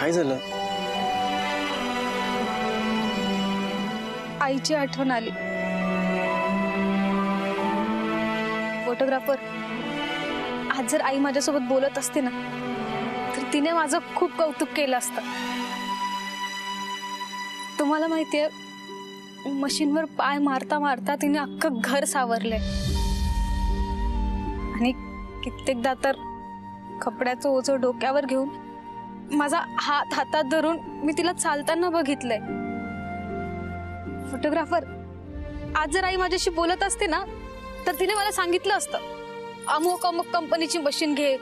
काय झालं? आईची आठवण आली. फोटोग्राफर, आज जर आई माझ्यासोबत बोलत असते ना तर तिने माझं खूप कौतुक केलं असतं. तुम्हाला माहितीये, मशीनवर पाय मारता मारता तिने अख्खं घर सावरलंय आणि कित्येकदा तर कपड्याचं ओझं डोक्यावर घेऊन माझा हात हातात धरून मी तिला चालताना बघितलंय. फोटोग्राफर, आज जर आई माझ्याशी बोलत असते ना तर तिने मला सांगितलं असतं, अमुक अमुक कंपनीची मशीन घे,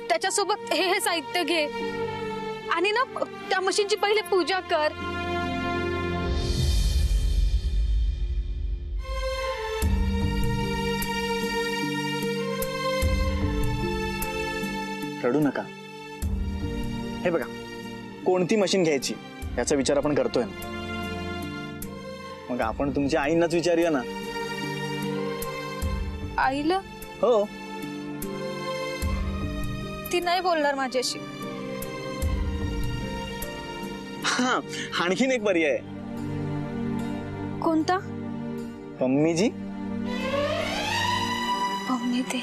त्याच्यासोबत हे साहित्य घे आणि ना त्या मशीनची पहिले पूजा कर. रडू नका. हे बघा, कोणती मशीन घ्यायची याचा विचार आपण करतोय ना, मग आपण तुमच्या आईंनाच विचारूया ना. आईला? हो. ती नाही बोलणार माझ्याशी. हा, आणखीन एक पर्याय. कोणता? मम्मीजी. मम्मी ते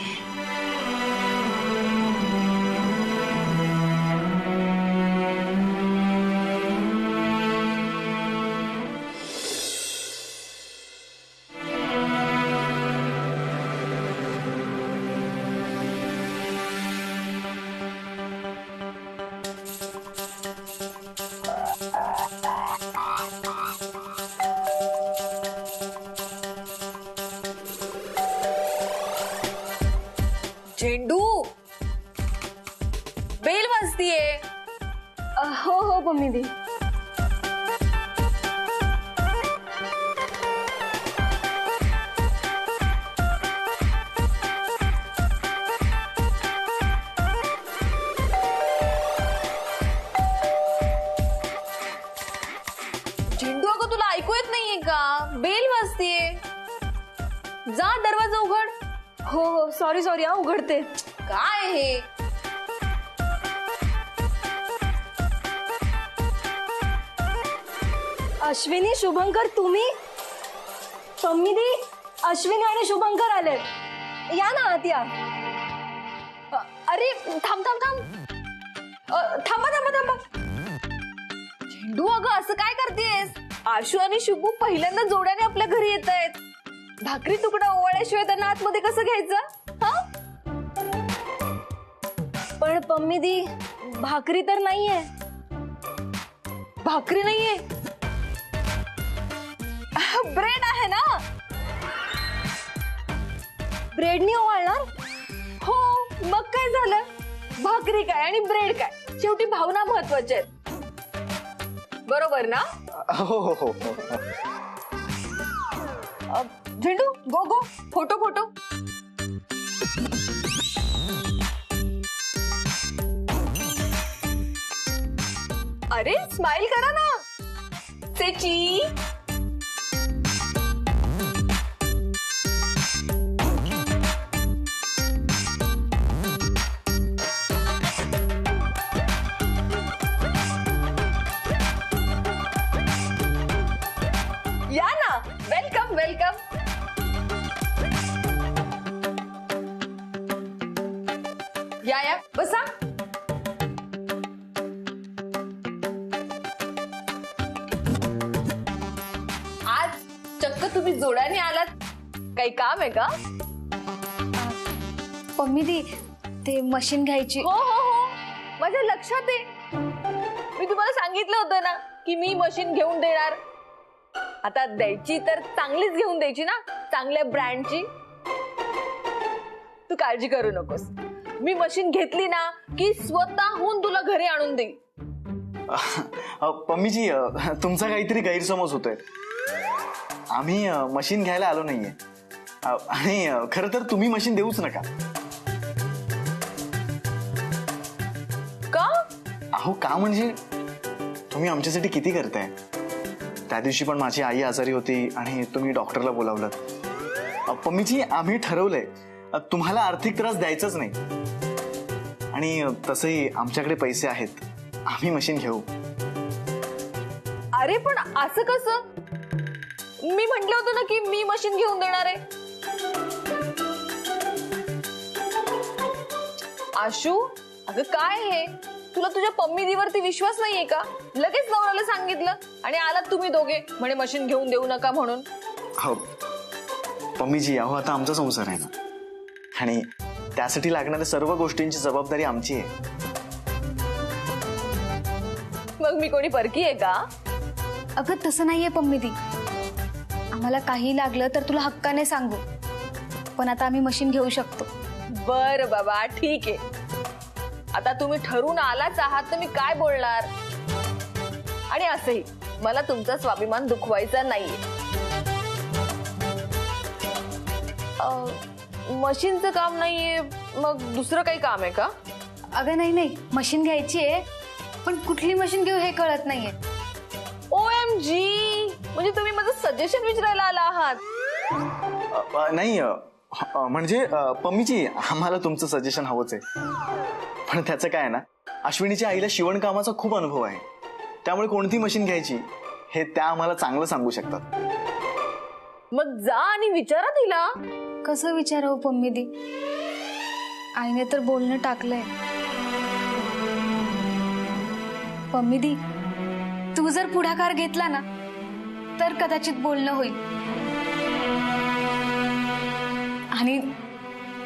झेंडू, बेल वाजतीये. हो हो मम्मी दी. झेंडू, अगं तुला ऐकू येत नाहीये का? बेल वाजतीये. जा दरवाजा उघड. हो हो, सॉरी सॉरी, हा उघडते. काय हे? अश्विनी, शुभंकर, तुम्ही? मम्मी दी, अश्विनी आणि शुभंकर आले. या ना आत या. अरे थांब थांब थांब. थांबा थांबा थांबा. झेंडू, अगं असं काय करतेस? आशू आणि शुभू पहिल्यांदा जोड्याने आपल्या घरी येत आहेत. भाकरी तुकडा ओवाळल्याशिवाय त्यांना आतमध्ये कसं घ्यायचं? हा, पण मम्मी दी, भाकरी तर नाहीये. भाकरी नाहीये? ब्रेड आहे ना. ब्रेडनी ओवाळणार? हो, मग काय झालं? भाकरी काय आणि ब्रेड काय, शेवटी भावना महत्वाच्या आहेत. बरोबर ना? हो हो हो. झेंडू, गो गो, फोटो फोटो. अरे स्माइल करा ना. सेची. या ना, वेलकम वेलकम. या बसा. आज चक्क तुम्ही जोड्याने आलात, काही काम आहे का? मम्मी दी, ते मशीन घ्यायची. हो हो हो, माझ्या लक्षात आहे. मी तुम्हाला सांगितलं होतं ना की मी मशीन घेऊन देणार. आता द्यायची तर चांगलीच घेऊन द्यायची ना, चांगल्या ब्रँडची. तू काळजी करू नकोस. मी मशीन घेतली ना की स्वतःहून तुला घरी आणून देईन. मम्मीजी, तुमचा काहीतरी गैरसमज होतोय. आम्ही मशीन घ्यायला आलो नाहीये. आणि खरं तर तुम्ही मशीन देऊच नका. का? अहो, का म्हणजे तुम्ही आमच्यासाठी किती करताय. त्या दिवशी पण माझी आई आजारी होती आणि तुम्ही डॉक्टरला बोलावलं. मम्मीजी, आम्ही ठरवलंय तुम्हाला आर्थिक त्रास द्यायचाच नाही. आणि तसंही आमच्याकडे पैसे आहेत. आम्ही मशीन घेऊ. अरे पण असं कसं? मी म्हंटल होतं ना की मी मशीन घेऊन देणार आहे. आशू, अगं काय हे? तुला तुझ्या पम्मीदीवरती विश्वास नाहीये का? लगेच नवऱ्याला सांगितलं आणि आलात तुम्ही दोघे म्हणे मशीन घेऊन देऊ नका म्हणून. हो पम्मीजी, अहो आता आमचा संसार आहे ना, आणि त्यासाठी लागणाऱ्या सर्व गोष्टींची जबाबदारी आमची आहे. मग मी कोणी परकी आहे का? अगं तसं नाहीये पम्मीदी. आम्हाला काही लागलं तर तुला हक्काने सांगू, पण आता आम्ही मशीन घेऊ शकतो. बर बाबा ठीक आहे. आता तुम्ही ठरून आलाच आहात तर मी काय बोलणार. आणि असंही मला तुमचा स्वाभिमान दुखवायचा नाहीये. मशीनचं काम नाहीये, मग दुसरं काही काम आहे का? अगं नाही, मशीन घ्यायची आहे, पण कुठली मशीन घेऊ हे कळत नाहीये. OMG, म्हणजे तुम्ही माझं सजेशन विचारायला आला आहात? नाही म्हणजे पम्मीजी, आम्हाला तुमचं सजेशन हवंच आहे. पण त्याचं काय आहे ना, अश्विनीच्या आईला शिवणकामाचा खूप अनुभव आहे, त्यामुळे कोणती मशीन घ्यायची हे त्या आम्हाला चांगलं सांगू शकतात. मग जा आणि विचारा तिला. कसं विचारावं पम्मीदी? आईने तर बोलणं टाकलंय. पम्मीदी, तू जर पुढाकार घेतला ना तर कदाचित बोलणं होईल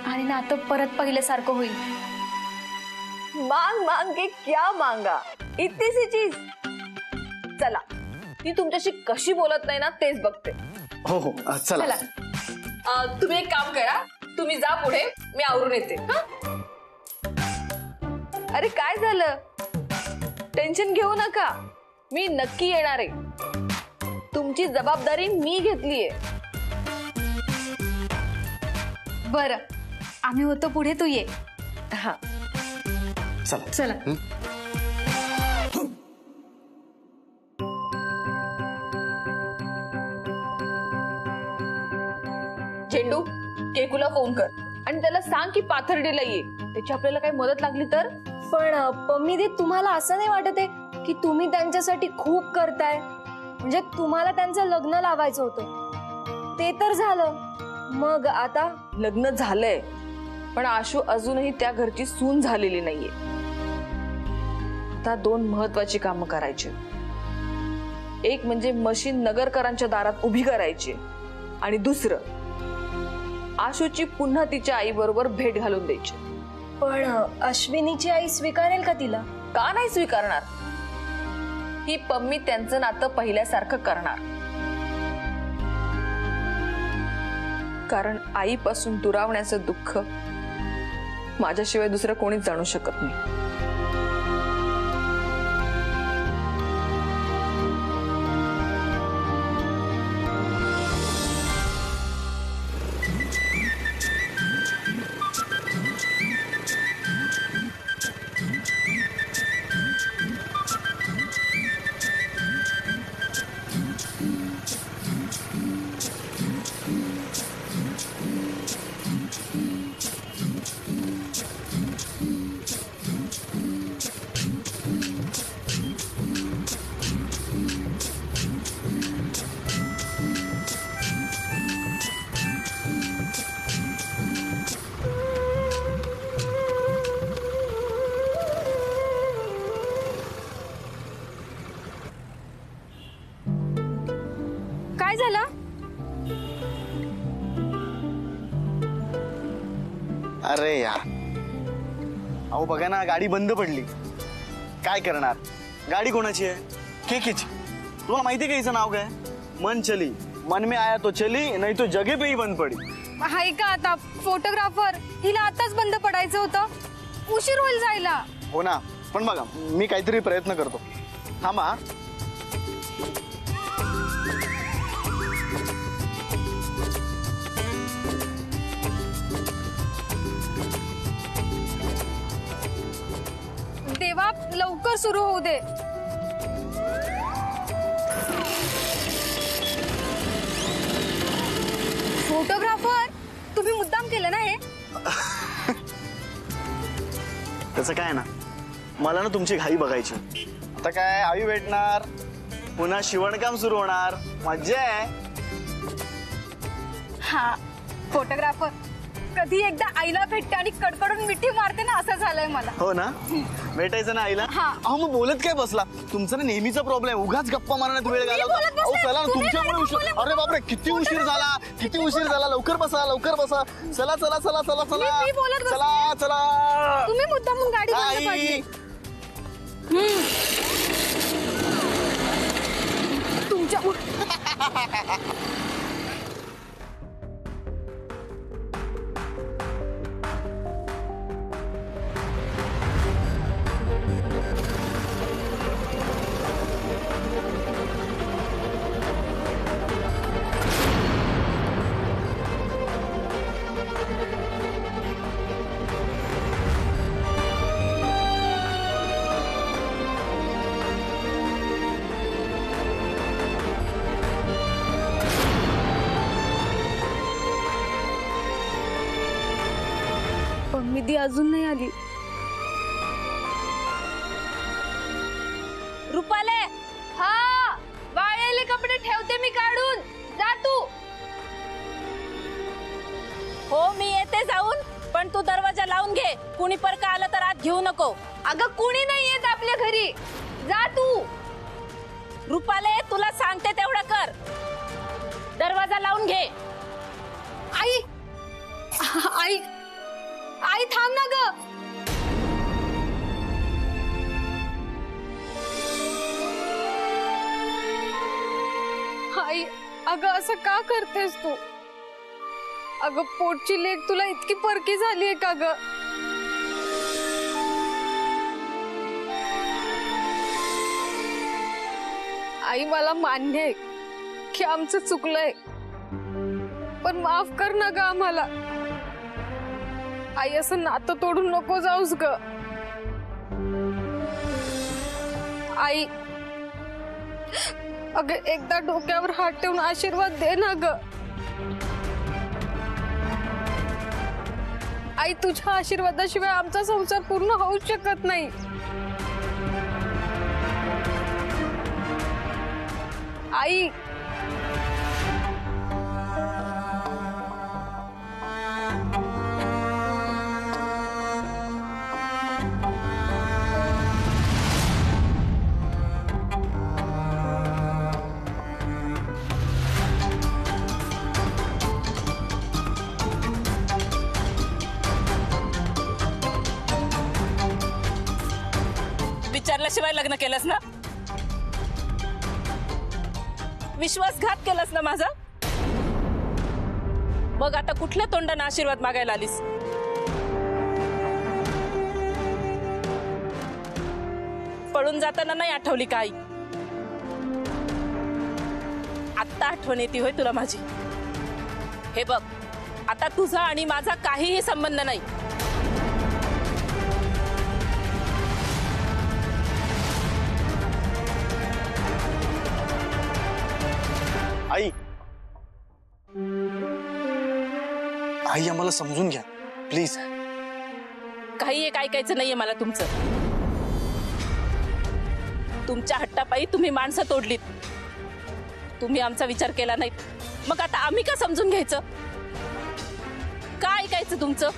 आणि नातं परत पहिल्यासारखं होईल. मांग मांग के क्या मांगा, इतनी सी चीज. चला, ती तुमच्याशी कशी बोलत नाही ना तेच बघते. हो हो चला. तुम्ही एक काम करा, तुम्ही जा पुढे, मी आवरून येते. अरे काय झालं? टेन्शन घेऊ नका, मी नक्की येणार आहे. तुमची जबाबदारी मी घेतलीये. बरं, आम्ही होतो पुढे, तू ये. हा चला चला. झेंडू, केकूला फोन कर आणि त्याला सांग की पाथर्डीला ये. त्याची आपल्याला काही मदत लागली तर. पण पम्मीदी, तुम्हाला असं नाही वाटत आहे की तुम्ही त्यांच्यासाठी खूप करताय? म्हणजे तुम्हाला त्यांचं लग्न लावायचं होतं, ते तर झालं, मग आता? लग्न झालंय, पण आशू अजूनही त्या घरची सून झालेली नाहीये. आता 2 महत्वाची कामं करायची. एक म्हणजे मशीन नगरकरांच्या दारात उभी करायची, आणि दुसरं आशूची पुन्हा तिच्या आई बरोबर भेट घालून द्यायची. पण अश्विनीची आई स्वीकारेल का तिला? का नाही स्वीकारणार? ही पम्मी त्यांचं नातं पहिल्यासारखं करणार. कारण आईपासून दुरावण्याचं दुःख माझ्याशिवाय दुसरं कोणीच जाणू शकत नाही. काय झालं? अरे यार, अहो बघा ना, गाडी बंद पडली. काय करणार? गाडी कोणाची आहे? केकीची. तुम्हाला माहिती का हिचं नाव काय? मन चली, मन में आया तो चली, नाही तो जगे पे ही बंद पडी. हाय का आता फोटोग्राफर, हिला आताच बंद पडायचं होतं, उशीर होईल जायला. हो ना, पण बघा मी काहीतरी प्रयत्न करतो. थांबा. देवा, लवकर सुरू होऊ दे. फोटोग्राफर, तुम्ही मुद्दाम केलं ना हे? त्याचं काय ना, मला ना तुमची घाई बघायची. आता काय आई भेटणार, पुन्हा शिवणकाम सुरू होणार, मज्जा आहे. हा फोटोग्राफर कधी एकदा आईला भेटते आणि कडकडून मिठी मारते ना, असं झालंय मला. हो ना, भेटायचं ना आईला. हा. अहो मग बोलत काय बसला, तुमचा ना नेहमीचा प्रॉब्लेम, उगाच गप्पा मारण्यात वेळ मी घालवता. बोलत अहो बसले. चला ना, तुम्ही तुमच्यामुळे काय उशीर. बोलत अरे बापरे, किती उशीर झाला, किती उशीर झाला. लवकर बसा, लवकर बसा. चला चला चला चला चला मी बोलत बसले. चला चला. तुम्ही मुद्दामून गाडी बंद आई. पडली. तुमच्या निधी अजून नाही आली. रुपाले, हा वाळलेले कपडे ठेवते मी काढून, जा तू. हो मी येते जाऊन, पण तू दरवाजा लावून घे. कुणी पर का आलं तर आत घेऊ नको. अगं कुणी नाही येत आपल्या घरी, जा तू. रुपाले तुला सांगते तेवढं कर. दरवाजा लावून घे. आई आई आई थांब ना ग. आई अगं असं का करतेस तू? अगं पोटची लेक तुला इतकी परकी झालीये का ग? आई मला मान्य आहे की आमचं चुकलंय, पण माफ कर ना ग आम्हाला. आई असं नातं तोडून नको जाऊस ग. आई अगं एकदा डोक्यावर हात ठेवून आशीर्वाद दे ना ग. आई तुझ्या आशीर्वादाशिवाय आमचा संसार पूर्ण होऊच शकत नाही. आई विचारल्याशिवाय लग्न केलंस ना? विश्वासघात केलास ना माझा? बघ आता कुठल्या तोंडाने आशीर्वाद मागायला आलीस? पळून जाताना नाही आठवली का आई? आत्ता आठवण येते होय तुला माझी? हे बघ आता तुझा आणि माझा काहीही संबंध नाही. आई आई आम्हाला समजून घ्या प्लीज. काही एक ऐकायचं नाहीये मला तुमचं. तुमच्या हट्टापायी तुम्ही माणसं तोडलीत. तुम्ही आमचा विचार केला नाहीत. मग आता आम्ही का समजून घ्यायचं? का ऐकायचं तुमचं?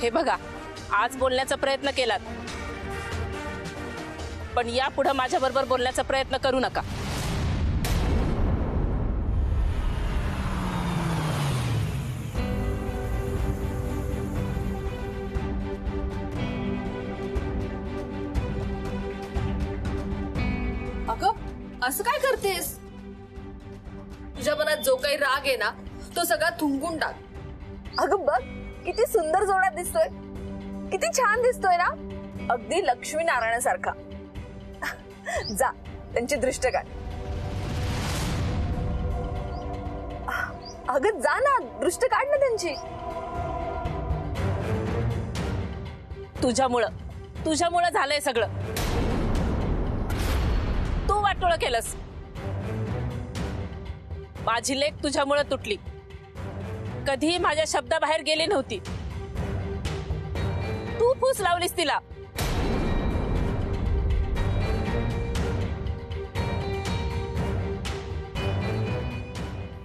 हे बघा आज बोलण्याचा प्रयत्न केलात, पण यापुढे माझ्या बरोबर बोलण्याचा प्रयत्न करू नका. अगं असं काय करतेस? तुझ्या मनात जो काही राग आहे ना तो सगळा थुंकून टाक. अगं बघ किती सुंदर जोडा दिसतोय, किती छान दिसतोय ना, अगदी लक्ष्मी नारायणासारखा. जा त्यांची दृष्ट काढ. अगं जा ना, दृष्ट काढ ना त्यांची. तुझ्यामुळं झालंय सगळं. तू वाटोळं केलंस. माझी लेक तुझ्यामुळं तुटली. कधीही माझ्या शब्दाबाहेर गेली नव्हती. फूस लावलीस तिला.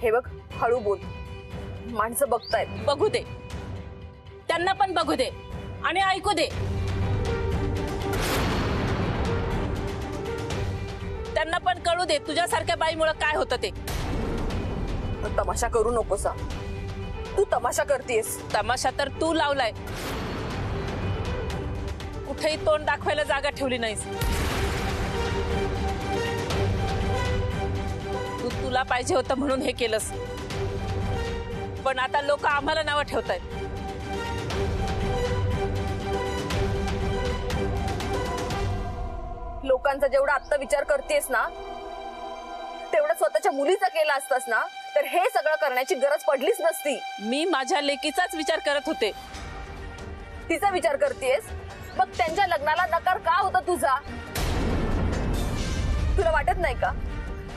हे बघ, हळू बोल, माणसं बघतायत. बघू दे, त्यांना पण बघू दे आणि ऐकू दे. त्यांना पण कळू दे तुझ्यासारख्या बाईमुळे काय होतं ते. तमाशा करू नकोसा. तू तमाशा करतेस. तमाशा तर तू लावलाय. कुठेही तोंड दाखवायला जागा ठेवली नाहीस. तू तुला पाहिजे होतं म्हणून हे केलंस, पण आता लोक आम्हाला नावं ठेवतायत. लोकांचा जेवढा आत्ता विचार करतेस ना, तेवढा स्वतःच्या मुलीचा केला असतास ना, तर हे सगळं करण्याची गरज पडलीच नसती. मी माझ्या लेकीचाच विचार करत होते. तिचा विचार करतेस, मग त्यांच्या लग्नाला नकार का होता तुझा? तुला वाटत नाही का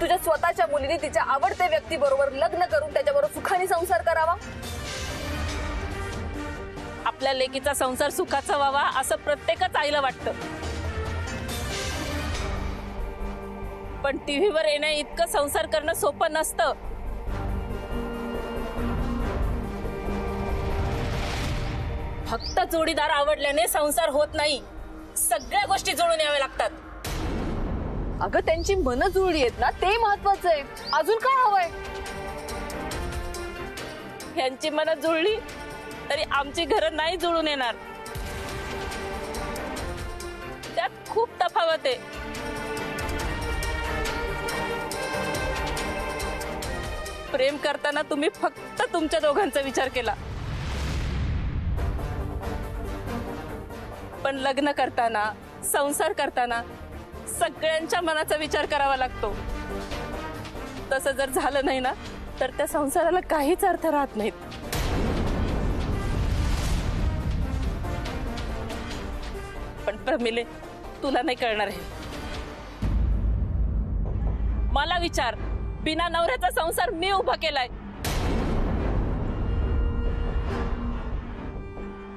तुझ्या स्वतःच्या मुलीने तिच्या आवडत्या व्यक्ती बरोबर लग्न करून त्याच्याबरोबर सुखाने संसार करावा? आपल्या लेकीचा संसार सुखाचा व्हावा असं प्रत्येकच आईला वाटतं, पण टीव्हीवर येण्या इतकं संसार करणं सोपं नसतं. फक्त जोडीदार आवडल्याने संसार होत नाही. सगळ्या गोष्टी जुळून याव्या लागतात. अगं, त्यांची मनं जुळली आहेत ना, ते महत्वाचं आहे. अजून काय हवंय? यांची मनं जुळली तरी आमची घरं नाही जुळून येणार. त्यात खूप तफावत आहे. प्रेम करताना तुम्ही फक्त तुमच्या दोघांचा विचार केला, पण लग्न करताना, संसार करताना सगळ्यांच्या मनाचा विचार करावा लागतो. तसं जर झालं नाही ना, तर त्या संसाराला काहीच अर्थ राहत नाहीत. पण प्रमिले, तुला नाही कळणार आहे. मला विचार, बिना नवऱ्याचा संसार मी उभा केलाय.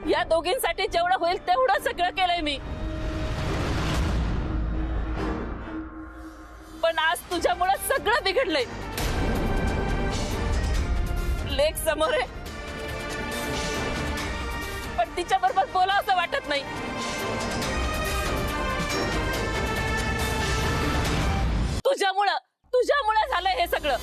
या दोघींसाठी जेवढं होईल तेवढं सगळं केलंय मी. पण आज तुझ्यामुळे सगळं बिघडलंय. लेक समोर आहे, पण तिच्या बरोबर बोला असं वाटत नाही. तुझ्यामुळे झालंय हे सगळं.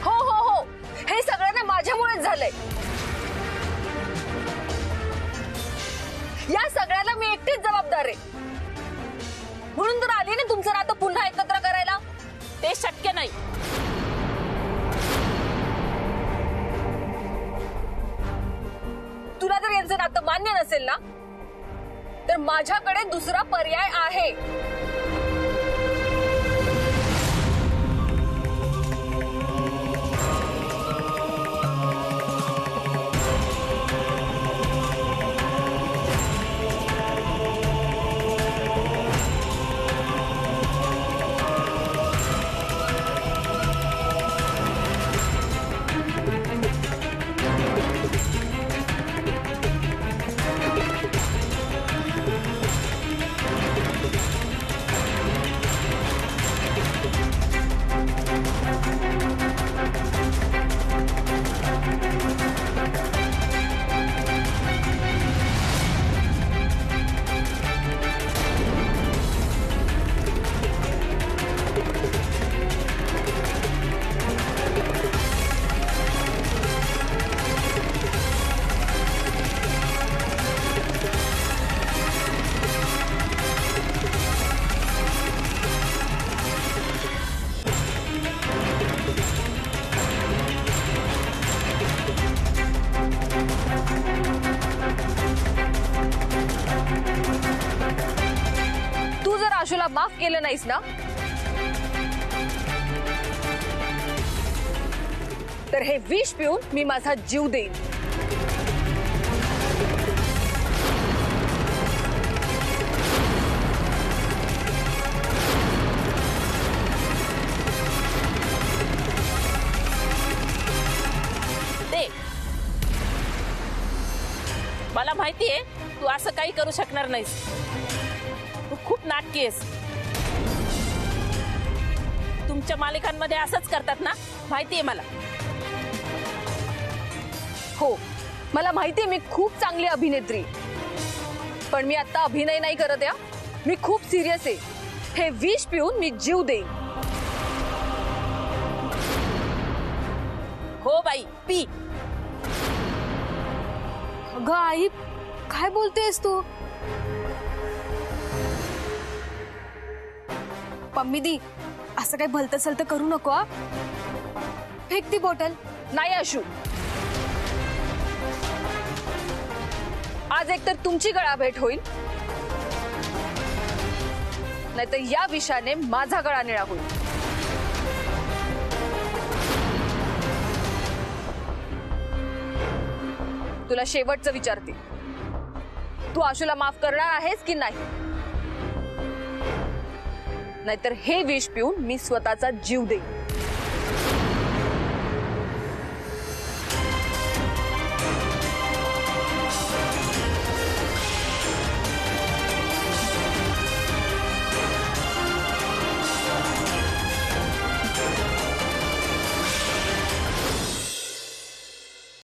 हो हो हो, हे सगळं ना माझ्यामुळेच झालंय. या सगळ्याला मी एकटीच जबाबदार आहे. म्हणून तर आली ना तुमचं नातं पुन्हा एकत्र करायला. ते शक्य नाही. तुला जर यांचं नातं मान्य नसेल ना, तर माझ्याकडे दुसरा पर्याय आहे. आशूला माफ केलं नाहीस ना, तर हे विष पिऊन मी माझा जीव देईन. माहितीये तू असं काही करू शकणार नाहीस. तू खूप नाटकी आहेस. तुमच्या मालिकांमध्ये असंच करतात ना, माहितीये मला. हो, मला माहितीये मी खूप चांगली अभिनेत्री, पण मी आता अभिनय नाही करत या. मी खूप सिरियस आहे. हे विष पिऊन मी जीव देईन. हो बाई, पी. अगं आई, काय बोलतेस तू? पम्मी दी, असं काही भलतं सलतं करू नको हा. फेक ती बॉटल. नाही आशू, आज एकतर तुमची गळा भेट होईल, नाहीतर या विषाने माझा गळा निळा होईल. तुला शेवटचं विचारते, तू आशूला माफ करणार आहेस की नाही? नाहीतर हे विष पिऊन मी स्वतःचा जीव देईन.